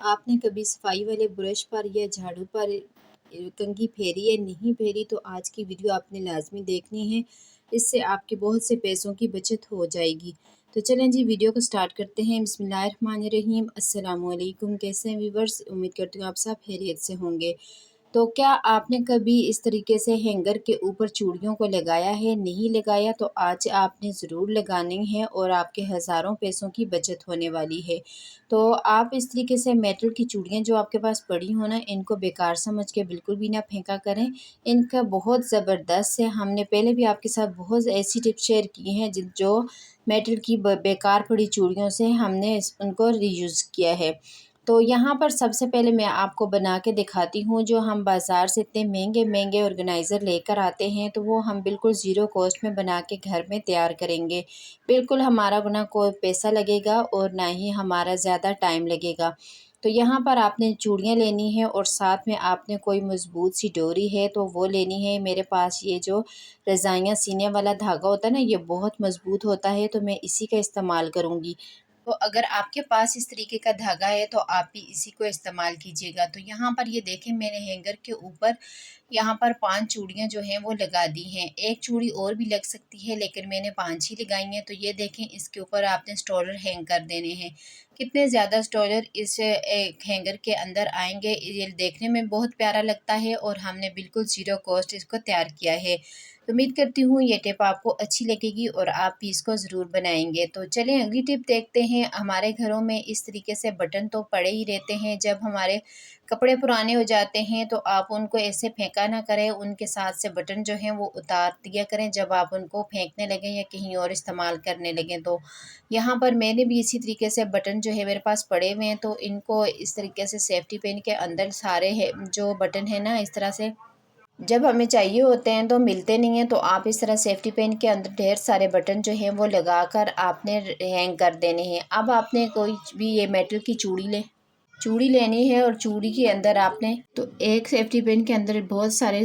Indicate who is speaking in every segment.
Speaker 1: आपने कभी सफाई वाले ब्रश पर या झाड़ू पर कंघी फेरी या नहीं फेरी, तो आज की वीडियो आपने लाजमी देखनी है। इससे आपके बहुत से पैसों की बचत हो जाएगी। तो चलें जी, वीडियो को स्टार्ट करते हैं। बिस्मिल्लाहिर्रहमानिर्रहीम। अस्सलाम वालेकुम। कैसे हैं व्यूवर्स? उम्मीद करती हूँ आप सब खैरियत से होंगे। तो क्या आपने कभी इस तरीके से हैंगर के ऊपर चूड़ियों को लगाया है? नहीं लगाया तो आज आपने ज़रूर लगानी है और आपके हज़ारों पैसों की बचत होने वाली है। तो आप इस तरीके से मेटल की चूड़ियाँ जो आपके पास पड़ी हो ना, इनको बेकार समझ के बिल्कुल भी ना फेंका करें। इनका बहुत ज़बरदस्त है। हमने पहले भी आपके साथ बहुत ऐसी टिप्स शेयर की हैं जो मेटल की बेकार पड़ी चूड़ियों से हमने उनको रीयूज़ किया है। तो यहाँ पर सबसे पहले मैं आपको बना के दिखाती हूँ। जो हम बाज़ार से इतने महंगे महंगे ऑर्गेनाइज़र लेकर आते हैं, तो वो हम बिल्कुल ज़ीरो कॉस्ट में बना के घर में तैयार करेंगे। बिल्कुल हमारा ना कोई पैसा लगेगा और ना ही हमारा ज़्यादा टाइम लगेगा। तो यहाँ पर आपने चूड़ियाँ लेनी है और साथ में आपने कोई मज़बूत सी डोरी है तो वो लेनी है। मेरे पास ये जो रज़ाइयाँ सीने वाला धागा होता है ना, ये बहुत मज़बूत होता है, तो मैं इसी का इस्तेमाल करूँगी। तो अगर आपके पास इस तरीके का धागा है तो आप भी इसी को इस्तेमाल कीजिएगा। तो यहाँ पर ये देखें, मैंने हैंगर के ऊपर यहाँ पर 5 चूड़ियाँ जो हैं वो लगा दी हैं। एक चूड़ी और भी लग सकती है, लेकिन मैंने 5 ही लगाई हैं। तो ये देखें, इसके ऊपर आपने स्टॉलर हैंग कर देने हैं। कितने ज़्यादा स्टॉलर इस एक हैंगर के अंदर आएंगे, ये देखने में बहुत प्यारा लगता है और हमने बिल्कुल ज़ीरो कॉस्ट इसको तैयार किया है। तो उम्मीद करती हूँ ये टिप आपको अच्छी लगेगी और आप भी इसको ज़रूर बनाएंगे। तो चलें अगली टिप देखते हैं। हमारे घरों में इस तरीके से बटन तो पड़े ही रहते हैं। जब हमारे कपड़े पुराने हो जाते हैं तो आप उनको ऐसे फेंका ना करें, उनके साथ से बटन जो हैं वो उतार दिया करें जब आप उनको फेंकने लगें या कहीं और इस्तेमाल करने लगें। तो यहाँ पर मैंने भी इसी तरीके से बटन जो है मेरे पास पड़े हुए हैं, तो इनको इस तरीके से सेफ्टी पिन के अंदर सारे है जो बटन है ना, इस तरह से जब हमें चाहिए होते हैं तो मिलते नहीं हैं। तो आप इस तरह सेफ्टी पिन के अंदर ढेर सारे बटन जो हैं वो लगाकर आपने हैंग कर देने हैं। अब आपने कोई भी ये मेटल की चूड़ी लेनी है और चूड़ी के अंदर आपने तो एक सेफ्टी पिन के अंदर बहुत सारे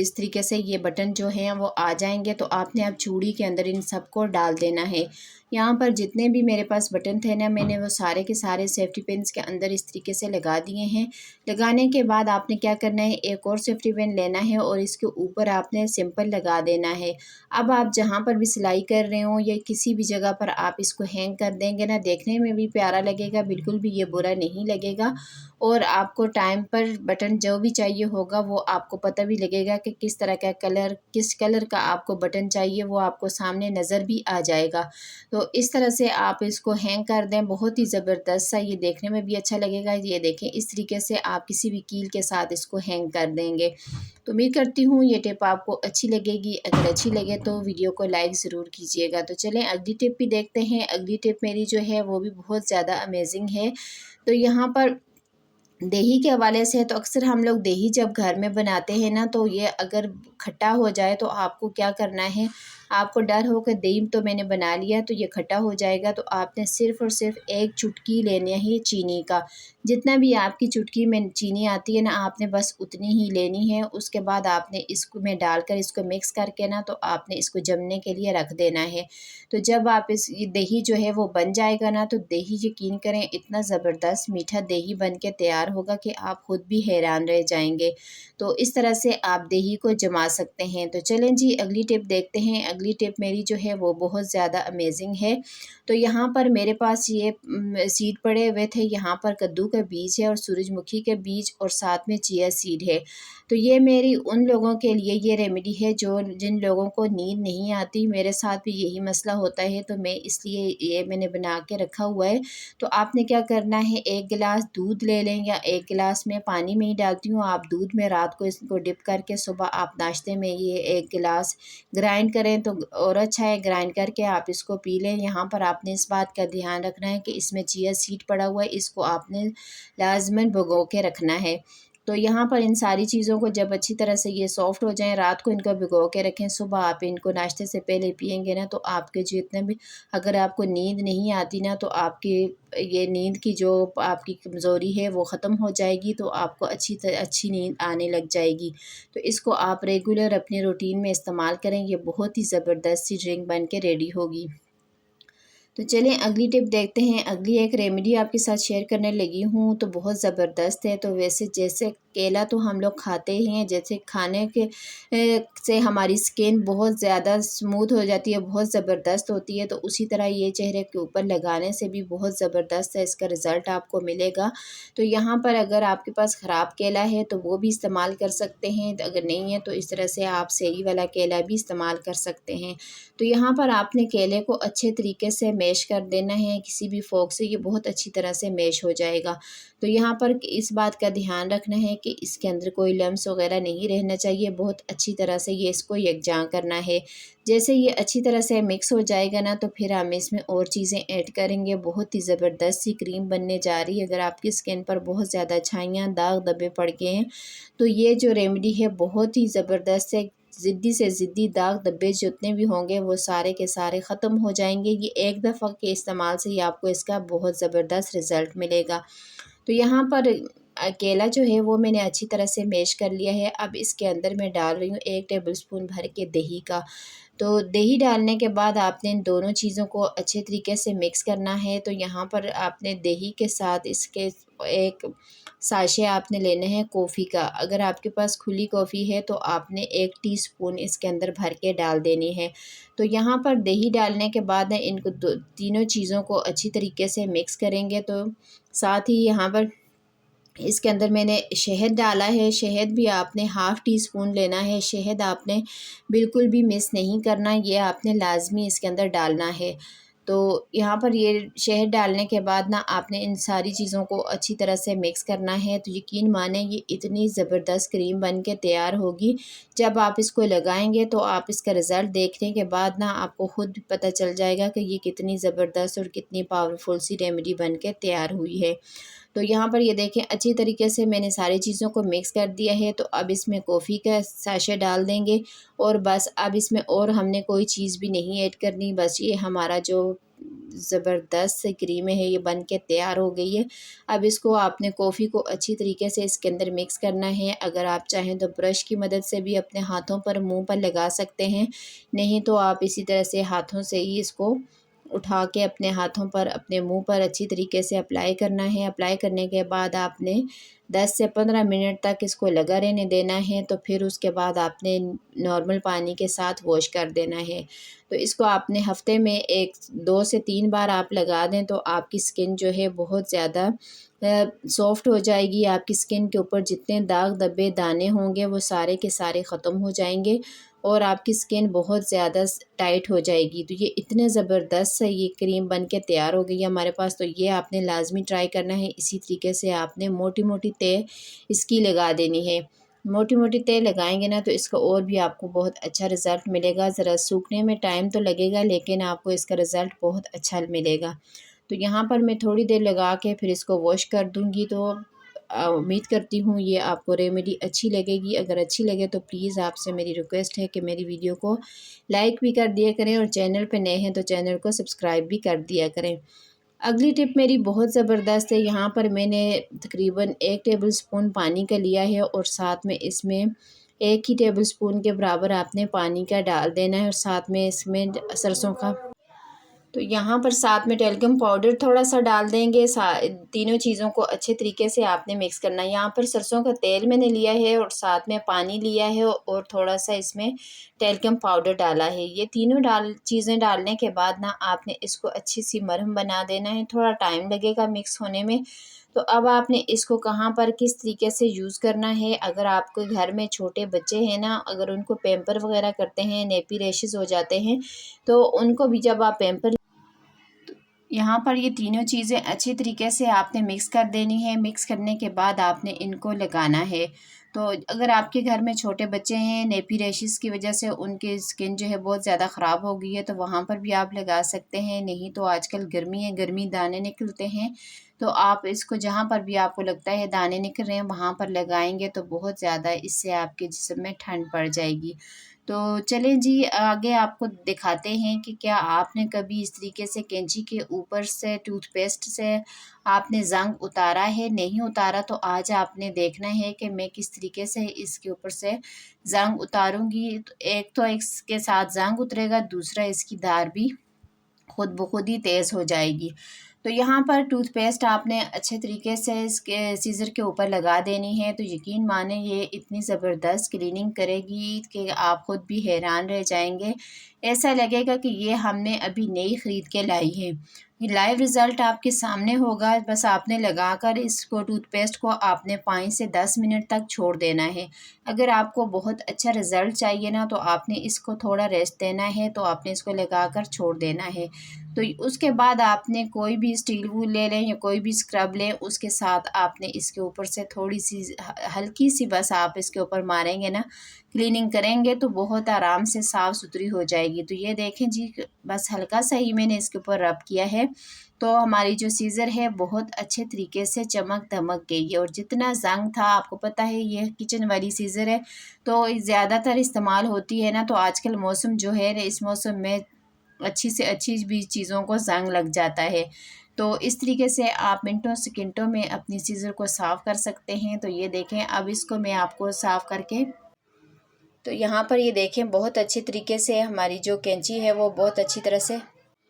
Speaker 1: इस तरीके से ये बटन जो हैं वो आ जाएंगे। तो आपने अब चूड़ी के अंदर इन सबको डाल देना है। यहाँ पर जितने भी मेरे पास बटन थे ना, मैंने वो सारे के सारे सेफ्टी पिन्स के अंदर इस तरीके से लगा दिए हैं। लगाने के बाद आपने क्या करना है, एक और सेफ्टी पिन लेना है और इसके ऊपर आपने सिंपल लगा देना है। अब आप जहाँ पर भी सिलाई कर रहे हो या किसी भी जगह पर आप इसको हैंग कर देंगे ना, देखने में भी प्यारा लगेगा, बिल्कुल भी ये बुरा नहीं लगेगा। और आपको टाइम पर बटन जो भी चाहिए होगा वो आपको पता भी लगेगा कि किस तरह का कलर, किस कलर का आपको बटन चाहिए, वो आपको सामने नज़र भी आ जाएगा। तो इस तरह से आप इसको हैंग कर दें, बहुत ही ज़बरदस्त सा, ये देखने में भी अच्छा लगेगा। ये देखें, इस तरीके से आप किसी भी कील के साथ इसको हैंग कर देंगे। तो उम्मीद करती हूँ ये टिप आपको अच्छी लगेगी। अगर अच्छी लगे तो वीडियो को लाइक ज़रूर कीजिएगा। तो चलें अगली टिप भी देखते हैं। अगली टिप मेरी जो है वो भी बहुत ज़्यादा अमेजिंग है। तो यहाँ पर दही के हवाले से है। तो अक्सर हम लोग दही जब घर में बनाते हैं ना, तो ये अगर खट्टा हो जाए तो आपको क्या करना है, आपको डर हो कि दही तो मैंने बना लिया तो ये खट्टा हो जाएगा, तो आपने सिर्फ़ और सिर्फ एक चुटकी लेनी है चीनी का। जितना भी आपकी चुटकी में चीनी आती है ना, आपने बस उतनी ही लेनी है। उसके बाद आपने इसको में डालकर इसको मिक्स करके ना, तो आपने इसको जमने के लिए रख देना है। तो जब आप ये दही जो है वो बन जाएगा ना, तो दही यकीन करें इतना ज़बरदस्त मीठा दही बन के तैयार होगा कि आप खुद भी हैरान रह जाएंगे। तो इस तरह से आप दही को जमा सकते हैं। तो चलें जी अगली टिप देखते हैं। अगली टिप मेरी जो है वो बहुत ज़्यादा अमेजिंग है। तो यहाँ पर मेरे पास ये सीड पड़े हुए थे। यहाँ पर कद्दू का बीज है और सूरजमुखी के बीज और साथ में चिया सीड है। तो ये मेरी उन लोगों के लिए ये रेमेडी है जो जिन लोगों को नींद नहीं आती। मेरे साथ भी यही मसला होता है, तो मैं इसलिए ये मैंने बना के रखा हुआ है। तो आपने क्या करना है, एक गिलास दूध ले लें या एक गिलास में पानी में ही डालती हूँ। आप दूध में रात को इसको डिप करके सुबह आप नाश्ते में ये एक गिलास ग्राइंड करें तो और अच्छा है। ग्राइंड करके आप इसको पी लें। यहाँ पर आपने इस बात का ध्यान रखना है कि इसमें चिया सीड पड़ा हुआ है, इसको आपने लाजमन भिगो के रखना है। तो यहाँ पर इन सारी चीज़ों को जब अच्छी तरह से ये सॉफ्ट हो जाएं, रात को इनको भिगो के रखें, सुबह आप इनको नाश्ते से पहले पियेंगे ना, तो आपके जितने भी, अगर आपको नींद नहीं आती ना, तो आपकी ये नींद की जो आपकी कमज़ोरी है वो ख़त्म हो जाएगी। तो आपको अच्छी नींद आने लग जाएगी। तो इसको आप रेगुलर अपने रूटीन में इस्तेमाल करें। ये बहुत ही ज़बरदस्त सी ड्रिंक बन के रेडी होगी। तो चलें अगली टिप देखते हैं। अगली एक रेमेडी आपके साथ शेयर करने लगी हूँ तो बहुत ज़बरदस्त है। तो वैसे जैसे केला तो हम लोग खाते ही हैं, जैसे खाने के से हमारी स्किन बहुत ज़्यादा स्मूथ हो जाती है, बहुत ज़बरदस्त होती है, तो उसी तरह ये चेहरे के ऊपर लगाने से भी बहुत ज़बरदस्त है, इसका रिज़ल्ट आपको मिलेगा। तो यहाँ पर अगर आपके पास ख़राब केला है तो वो भी इस्तेमाल कर सकते हैं, अगर नहीं है तो इस तरह से आप सही वाला केला भी इस्तेमाल कर सकते हैं। तो यहाँ पर आपने केले को अच्छे तरीके से मैश कर देना है किसी भी फोक से, ये बहुत अच्छी तरह से मैश हो जाएगा। तो यहाँ पर इस बात का ध्यान रखना है कि इसके अंदर कोई लम्स वगैरह नहीं रहना चाहिए, बहुत अच्छी तरह से ये इसको यकजां करना है। जैसे ये अच्छी तरह से मिक्स हो जाएगा ना तो फिर हम इसमें और चीज़ें ऐड करेंगे, बहुत ही ज़बरदस्त सी क्रीम बनने जा रही है। अगर आपकी स्किन पर बहुत ज़्यादा छाइयाँ दाग धब्बे पड़ गए हैं तो ये जो रेमेडी है बहुत ही ज़बरदस्त है। ज़िद्दी से ज़िद्दी दाग धब्बे जितने भी होंगे वो सारे के सारे ख़त्म हो जाएंगे। ये एक दफ़ा के इस्तेमाल से ही आपको इसका बहुत ज़बरदस्त रिज़ल्ट मिलेगा। तो यहाँ पर केला जो है वो मैंने अच्छी तरह से मैश कर लिया है। अब इसके अंदर मैं डाल रही हूँ 1 टेबलस्पून भर के दही का। तो दही डालने के बाद आपने इन दोनों चीज़ों को अच्छे तरीके से मिक्स करना है। तो यहाँ पर आपने दही के साथ इसके एक साशे आपने लेने हैं कॉफ़ी का। अगर आपके पास खुली कॉफ़ी है तो आपने 1 टीस्पून इसके अंदर भर के डाल देनी है। तो यहाँ पर दही डालने के बाद इनको तीनों चीज़ों को अच्छी तरीके से मिक्स करेंगे। तो साथ ही यहाँ पर इसके अंदर मैंने शहद डाला है। शहद भी आपने हाफ़ टी स्पून लेना है। शहद आपने बिल्कुल भी मिस नहीं करना, ये आपने लाजमी इसके अंदर डालना है। तो यहाँ पर ये शहद डालने के बाद ना आपने इन सारी चीज़ों को अच्छी तरह से मिक्स करना है। तो यकीन माने ये इतनी ज़बरदस्त क्रीम बन के तैयार होगी, जब आप इसको लगाएंगे तो आप इसका रिज़ल्ट देखने के बाद ना आपको ख़ुद पता चल जाएगा कि ये कितनी ज़बरदस्त और कितनी पावरफुल सी रेमेडी बन के तैयार हुई है। तो यहाँ पर ये देखें अच्छी तरीके से मैंने सारी चीज़ों को मिक्स कर दिया है। तो अब इसमें कॉफ़ी का साशे डाल देंगे और बस अब इसमें और हमने कोई चीज़ भी नहीं ऐड करनी। बस ये हमारा जो ज़बरदस्त सी क्रीम है ये बन के तैयार हो गई है। अब इसको आपने कॉफ़ी को अच्छी तरीके से इसके अंदर मिक्स करना है। अगर आप चाहें तो ब्रश की मदद से भी अपने हाथों पर मुंह पर लगा सकते हैं, नहीं तो आप इसी तरह से हाथों से ही इसको उठा के अपने हाथों पर अपने मुंह पर अच्छी तरीके से अप्लाई करना है। अप्लाई करने के बाद आपने 10 से 15 मिनट तक इसको लगा रहने देना है। तो फिर उसके बाद आपने नॉर्मल पानी के साथ वॉश कर देना है। तो इसको आपने हफ्ते में 2 से 3 बार आप लगा दें तो आपकी स्किन जो है बहुत ज़्यादा सॉफ्ट हो जाएगी। आपकी स्किन के ऊपर जितने दाग धब्बे दाने होंगे वो सारे के सारे ख़त्म हो जाएंगे और आपकी स्किन बहुत ज़्यादा टाइट हो जाएगी। तो ये इतने ज़बरदस्त से ये क्रीम बन के तैयार हो गई है हमारे पास। तो ये आपने लाजमी ट्राई करना है। इसी तरीके से आपने मोटी मोटी तह इसकी लगा देनी है। मोटी मोटी तह लगाएंगे ना तो इसका और भी आपको बहुत अच्छा रिज़ल्ट मिलेगा। ज़रा सूखने में टाइम तो लगेगा लेकिन आपको इसका रिज़ल्ट बहुत अच्छा मिलेगा। तो यहाँ पर मैं थोड़ी देर लगा के फिर इसको वॉश कर दूँगी। तो उम्मीद करती हूँ ये आपको रेमेडी अच्छी लगेगी। अगर अच्छी लगे तो प्लीज़ आपसे मेरी रिक्वेस्ट है कि मेरी वीडियो को लाइक भी कर दिया करें और चैनल पे नए हैं तो चैनल को सब्सक्राइब भी कर दिया करें। अगली टिप मेरी बहुत ज़बरदस्त है। यहाँ पर मैंने तकरीबन 1 टेबलस्पून पानी का लिया है और साथ में इसमें 1 ही टेबलस्पून के बराबर आपने पानी का डाल देना है और साथ में इसमें सरसों का, तो यहाँ पर साथ में टेल्कम पाउडर थोड़ा-सा डाल देंगे। तीनों चीज़ों को अच्छे तरीके से आपने मिक्स करना है। यहाँ पर सरसों का तेल मैंने लिया है और साथ में पानी लिया है और थोड़ा-सा इसमें टेल्कम पाउडर डाला है। ये तीनों चीज़ें डालने के बाद ना आपने इसको अच्छी सी मरहम बना देना है। थोड़ा टाइम लगेगा मिक्स होने में। तो अब आपने इसको कहाँ पर किस तरीके से यूज़ करना है, अगर आपके घर में छोटे बच्चे हैं ना, अगर उनको पैम्पर वगैरह करते हैं, नेपी रैशेज़ हो जाते हैं, तो उनको भी जब आप पैम्पर, यहाँ पर ये तीनों चीज़ें अच्छी तरीके से आपने मिक्स कर देनी है। मिक्स करने के बाद आपने इनको लगाना है। तो अगर आपके घर में छोटे बच्चे हैं, नेपी रैशेज़ की वजह से उनकी स्किन जो है बहुत ज़्यादा ख़राब हो गई है तो वहाँ पर भी आप लगा सकते हैं। नहीं तो आजकल गर्मी है, गर्मी दाने निकलते हैं, तो आप इसको जहाँ पर भी आपको लगता है दाने निकल रहे हैं वहाँ पर लगाएंगे तो बहुत ज़्यादा इससे आपके जिस्म में ठंड पड़ जाएगी। तो चलें जी आगे आपको दिखाते हैं कि क्या आपने कभी इस तरीके से कैंची के ऊपर से टूथपेस्ट से आपने ज़ंग उतारा है। नहीं उतारा तो आज आपने देखना है कि मैं किस तरीके से इसके ऊपर से ज़ंग उतारूंगी। तो एक इसके साथ ज़ंग उतरेगा, दूसरा इसकी धार भी खुद ब खुद ही तेज़ हो जाएगी। तो यहाँ पर टूथपेस्ट आपने अच्छे तरीके से इसके सीज़र के ऊपर लगा देनी है। तो यकीन माने ये इतनी ज़बरदस्त क्लीनिंग करेगी कि आप ख़ुद भी हैरान रह जाएंगे। ऐसा लगेगा कि ये हमने अभी नई ख़रीद के लाई है। ये लाइव रिज़ल्ट आपके सामने होगा। बस आपने लगाकर इसको टूथपेस्ट को आपने 5 से 10 मिनट तक छोड़ देना है। अगर आपको बहुत अच्छा रिज़ल्ट चाहिए ना तो आपने इसको थोड़ा रेस्ट देना है, तो आपने इसको लगाकर छोड़ देना है। तो उसके बाद आपने कोई भी स्टील वूल ले लें या कोई भी स्क्रब लें, उसके साथ आपने इसके ऊपर से थोड़ी सी हल्की सी बस आप इसके ऊपर मारेंगे ना, क्लीनिंग करेंगे तो बहुत आराम से साफ़ सुथरी हो जाएगी। तो ये देखें जी, बस हल्का सा ही मैंने इसके ऊपर रब किया है तो हमारी जो सीज़र है बहुत अच्छे तरीके से चमक धमक गई है। और जितना ज़ंग था, आपको पता है ये किचन वाली सीज़र है तो ज़्यादातर इस्तेमाल होती है ना, तो आजकल मौसम जो है इस मौसम में अच्छी से अच्छी भी चीज़ों को ज़ंग लग जाता है। तो इस तरीके से आप मिनटों सेकंडों में अपनी सीज़र को साफ़ कर सकते हैं। तो ये देखें, अब इसको मैं आपको साफ़ करके, तो यहाँ पर ये देखें बहुत अच्छी तरीके से हमारी जो कैंची है वो बहुत अच्छी तरह से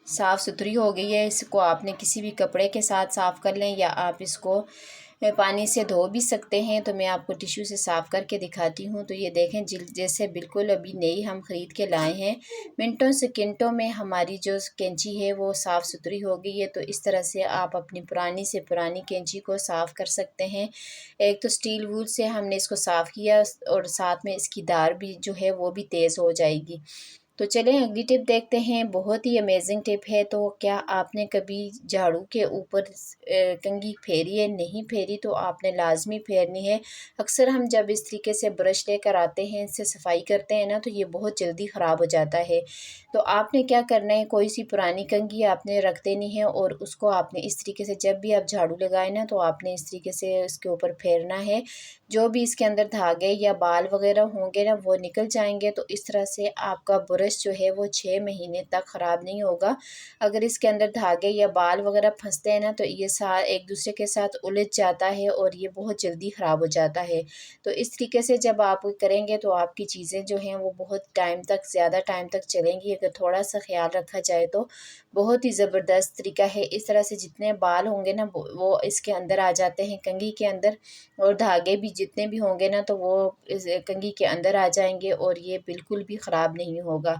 Speaker 1: साफ़ सुथरी हो गई है। इसको आपने किसी भी कपड़े के साथ साफ़ कर लें या आप इसको पानी से धो भी सकते हैं। तो मैं आपको टिश्यू से साफ़ करके दिखाती हूँ। तो ये देखें जैसे बिल्कुल अभी नई हम ख़रीद के लाए हैं। मिनटों सेकंडों में हमारी जो कैंची है वो साफ़ सुथरी हो गई है। तो इस तरह से आप अपनी पुरानी से पुरानी कैंची को साफ़ कर सकते हैं। एक तो स्टील वूल से हमने इसको साफ़ किया और साथ में इसकी धार भी जो है वो भी तेज़ हो जाएगी। तो चलें अगली टिप देखते हैं। बहुत ही अमेजिंग टिप है। तो क्या आपने कभी झाड़ू के ऊपर कंघी फेरी है? नहीं फेरी तो आपने लाजमी फेरनी है। अक्सर हम जब इस तरीके से ब्रश लेकर आते हैं, इससे सफाई करते हैं ना, तो ये बहुत जल्दी ख़राब हो जाता है। तो आपने क्या करना है, कोई सी पुरानी कंघी आपने रख देनी है और उसको आपने इस तरीके से, जब भी आप झाड़ू लगाए ना, तो आपने इस तरीके से इसके ऊपर फेरना है। जो भी इसके अंदर धागे या बाल वगैरह होंगे ना वो निकल जाएंगे। तो इस तरह से आपका ब्रश जो है वो 6 महीने तक ख़राब नहीं होगा। अगर इसके अंदर धागे या बाल वगैरह फंसते हैं ना तो ये एक दूसरे के साथ उलझ जाता है और ये बहुत जल्दी ख़राब हो जाता है। तो इस तरीके से जब आप करेंगे तो आपकी चीज़ें जो हैं वो बहुत टाइम तक, ज़्यादा टाइम तक चलेंगी अगर थोड़ा सा ख्याल रखा जाए तो। बहुत ही ज़बरदस्त तरीका है। इस तरह से जितने बाल होंगे ना वो इसके अंदर आ जाते हैं कंघी के अंदर, और धागे भी जितने भी होंगे ना तो वो इस कंघी के अंदर आ जाएंगे और ये बिल्कुल भी ख़राब नहीं होगा।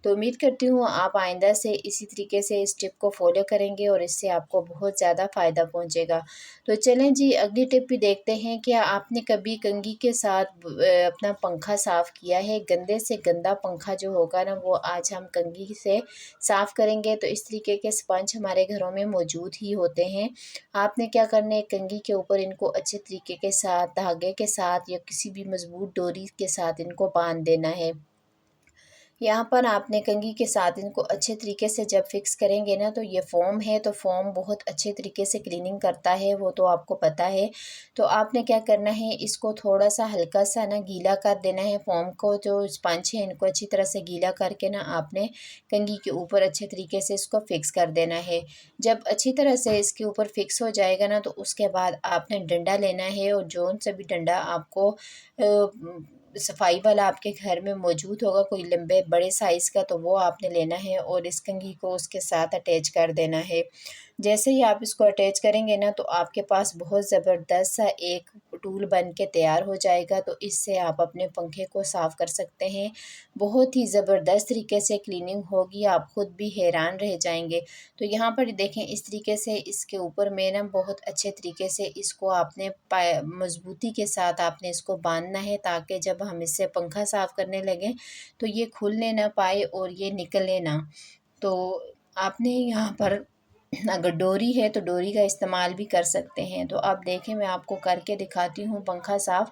Speaker 1: तो उम्मीद करती हूँ आप आइंदा से इसी तरीके से इस टिप को फॉलो करेंगे और इससे आपको बहुत ज़्यादा फ़ायदा पहुँचेगा। तो चलें जी अगली टिप भी देखते हैं। क्या आपने कभी कंघी के साथ अपना पंखा साफ़ किया है? गंदे से गंदा पंखा जो होगा ना वो आज हम कंघी से साफ़ करेंगे। तो इस तरीके के स्पंज हमारे घरों में मौजूद ही होते हैं। आपने क्या करना है, कंघी के ऊपर इनको अच्छे तरीके के साथ धागे के साथ या किसी भी मजबूत डोरी के साथ इनको बांध देना है। यहाँ पर आपने कंघी के साथ इनको अच्छे तरीके से जब फिक्स करेंगे ना, तो ये फ़ोम है तो फ़ोम बहुत अच्छे तरीके से क्लीनिंग करता है, वो तो आपको पता है। तो आपने क्या करना है, इसको थोड़ा सा हल्का सा ना गीला कर देना है। फ़ोम को जो स्पंज है इनको अच्छी तरह से गीला करके ना आपने कंघी के ऊपर अच्छे तरीके से इसको फिक्स कर देना है। जब अच्छी तरह से इसके ऊपर फिक्स हो जाएगा ना, तो उसके बाद आपने डंडा लेना है और जौन सा भी डंडा आपको सफाई वाला आपके घर में मौजूद होगा, कोई लंबे बड़े साइज़ का, तो वो आपने लेना है और इस कंघी को उसके साथ अटैच कर देना है। जैसे ही आप इसको अटैच करेंगे ना तो आपके पास बहुत ज़बरदस्त सा एक टूल बन के तैयार हो जाएगा। तो इससे आप अपने पंखे को साफ़ कर सकते हैं। बहुत ही ज़बरदस्त तरीके से क्लीनिंग होगी, आप ख़ुद भी हैरान रह जाएंगे। तो यहाँ पर देखें इस तरीके से इसके ऊपर में ना बहुत अच्छे तरीके से इसको आपने मजबूती के साथ आपने इसको बांधना है, ताकि जब हम इससे पंखा साफ़ करने लगें तो ये खुलने ना पाए और ये निकले ना। तो आपने यहाँ पर अगर डोरी है तो डोरी का इस्तेमाल भी कर सकते हैं। तो अब देखें मैं आपको करके दिखाती हूँ पंखा साफ़।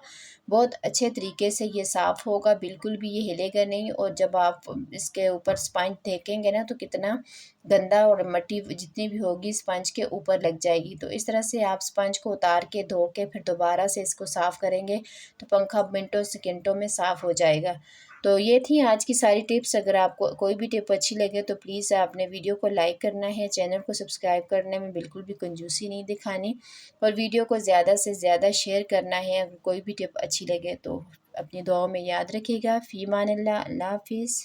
Speaker 1: बहुत अच्छे तरीके से ये साफ़ होगा, बिल्कुल भी ये हिलेगा नहीं। और जब आप इसके ऊपर स्पंज देखेंगे ना तो कितना गंदा और मिट्टी जितनी भी होगी स्पंज के ऊपर लग जाएगी। तो इस तरह से आप स्पंज को उतार के धो के फिर दोबारा से इसको साफ़ करेंगे तो पंखा मिनटों सेकंडों में साफ़ हो जाएगा। तो ये थी आज की सारी टिप्स। अगर आपको कोई भी टिप अच्छी लगे तो प्लीज़ आपने वीडियो को लाइक करना है, चैनल को सब्सक्राइब करने में बिल्कुल भी कंजूसी नहीं दिखानी और वीडियो को ज़्यादा से ज़्यादा शेयर करना है। अगर कोई भी टिप अच्छी लगे तो अपनी दुआओं में याद रखिएगा। फ़ी अमानिल्लाह, अल्लाह हाफ़िज़।